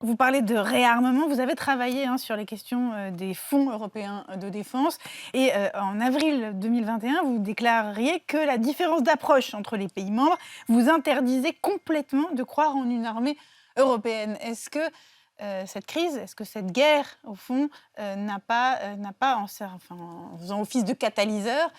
Vous parlez de réarmement, vous avez travaillé, hein, sur les questions, des fonds européens de défense et en avril 2021, vous déclariez que la différence d'approche entre les pays membres vous interdisait complètement de croire en une armée européenne. Est-ce que, cette crise, est-ce que cette guerre, au fond, n'a pas en faisant office de catalyseur,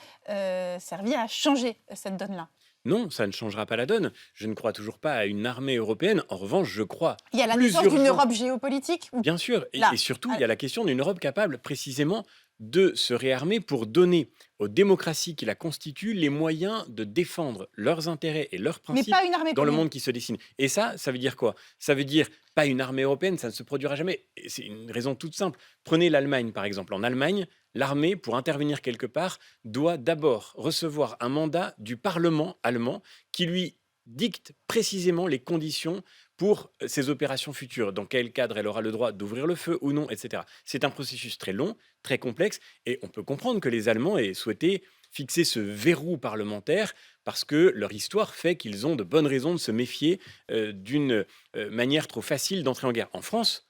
servi à changer cette donne-là? Non, ça ne changera pas la donne. Je ne crois toujours pas à une armée européenne. En revanche, je crois Il y a la plus naissance d'une urgent. Europe géopolitique ou Bien sûr, et là? surtout, il À y a la question d'une Europe capable précisément de se réarmer pour donner aux démocraties qui la constituent les moyens de défendre leurs intérêts et leurs mais principes pas une armée dans le commune. monde qui se dessine. Et ça veut dire quoi? Ça veut dire pas une armée européenne, ça ne se produira jamais. Et c'est une raison toute simple. Prenez l'Allemagne, par exemple. En Allemagne, l'armée, pour intervenir quelque part, doit d'abord recevoir un mandat du Parlement allemand qui lui dicte précisément les conditions pour ses opérations futures, dans quel cadre elle aura le droit d'ouvrir le feu ou non, etc. C'est un processus très long, très complexe, et on peut comprendre que les Allemands aient souhaité fixer ce verrou parlementaire parce que leur histoire fait qu'ils ont de bonnes raisons de se méfier d'une manière trop facile d'entrer en guerre. En France,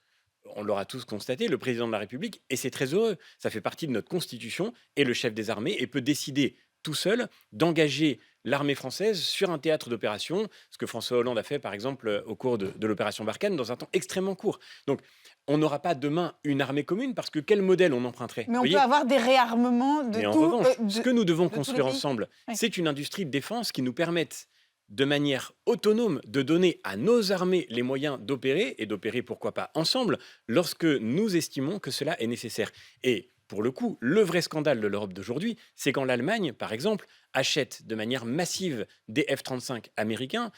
on l'aura tous constaté, le président de la République, et c'est très heureux, ça fait partie de notre constitution, est le chef des armées et peut décider tout seul d'engager l'armée française sur un théâtre d'opération, ce que François Hollande a fait par exemple au cours de l'opération Barkhane dans un temps extrêmement court. Donc on n'aura pas demain une armée commune parce que quel modèle on emprunterait? Mais Vous on peut voyez. avoir des réarmements de Mais en tout, revanche, ce que nous devons de tous les construire pays? ensemble, Oui. c'est une industrie de défense qui nous permette de manière autonome de donner à nos armées les moyens d'opérer et d'opérer pourquoi pas ensemble lorsque nous estimons que cela est nécessaire. Et pour le coup, le vrai scandale de l'Europe d'aujourd'hui, c'est quand l'Allemagne, par exemple, achète de manière massive des F-35 américains,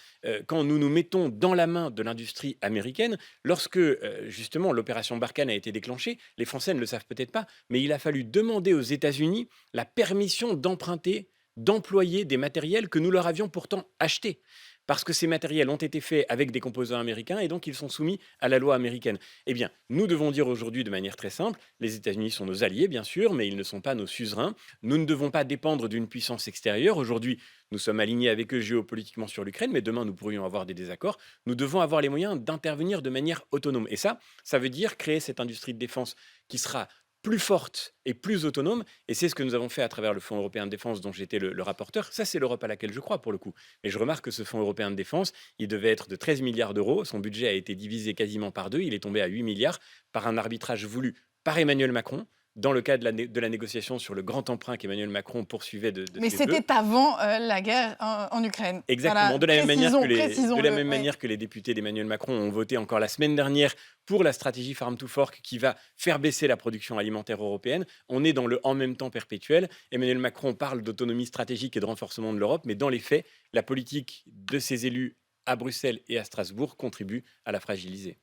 quand nous nous mettons dans la main de l'industrie américaine, lorsque justement l'opération Barkhane a été déclenchée, les Français ne le savent peut-être pas, mais il a fallu demander aux États-Unis la permission d'emprunter, d'employer des matériels que nous leur avions pourtant achetés. Parce que ces matériels ont été faits avec des composants américains et donc ils sont soumis à la loi américaine. Eh bien, nous devons dire aujourd'hui de manière très simple, les États-Unis sont nos alliés, bien sûr, mais ils ne sont pas nos suzerains. Nous ne devons pas dépendre d'une puissance extérieure. Aujourd'hui, nous sommes alignés avec eux géopolitiquement sur l'Ukraine, mais demain, nous pourrions avoir des désaccords. Nous devons avoir les moyens d'intervenir de manière autonome. Et ça veut dire créer cette industrie de défense qui sera plus forte et plus autonome. Et c'est ce que nous avons fait à travers le Fonds européen de défense dont j'étais le rapporteur. Ça, c'est l'Europe à laquelle je crois pour le coup. Mais je remarque que ce Fonds européen de défense, il devait être de 13 milliards d'euros. Son budget a été divisé quasiment par deux. Il est tombé à 8 milliards par un arbitrage voulu par Emmanuel Macron dans le cadre de la négociation sur le grand emprunt qu'Emmanuel Macron poursuivait de Mais ses voeux. c'était avant, la guerre en Ukraine. Exactement, Voilà, de la précisons-le, même oui. manière que les députés d'Emmanuel Macron ont voté encore la semaine dernière pour la stratégie Farm to Fork qui va faire baisser la production alimentaire européenne. On est dans le en même temps perpétuel. Emmanuel Macron parle d'autonomie stratégique et de renforcement de l'Europe, mais dans les faits, la politique de ses élus à Bruxelles et à Strasbourg contribue à la fragiliser.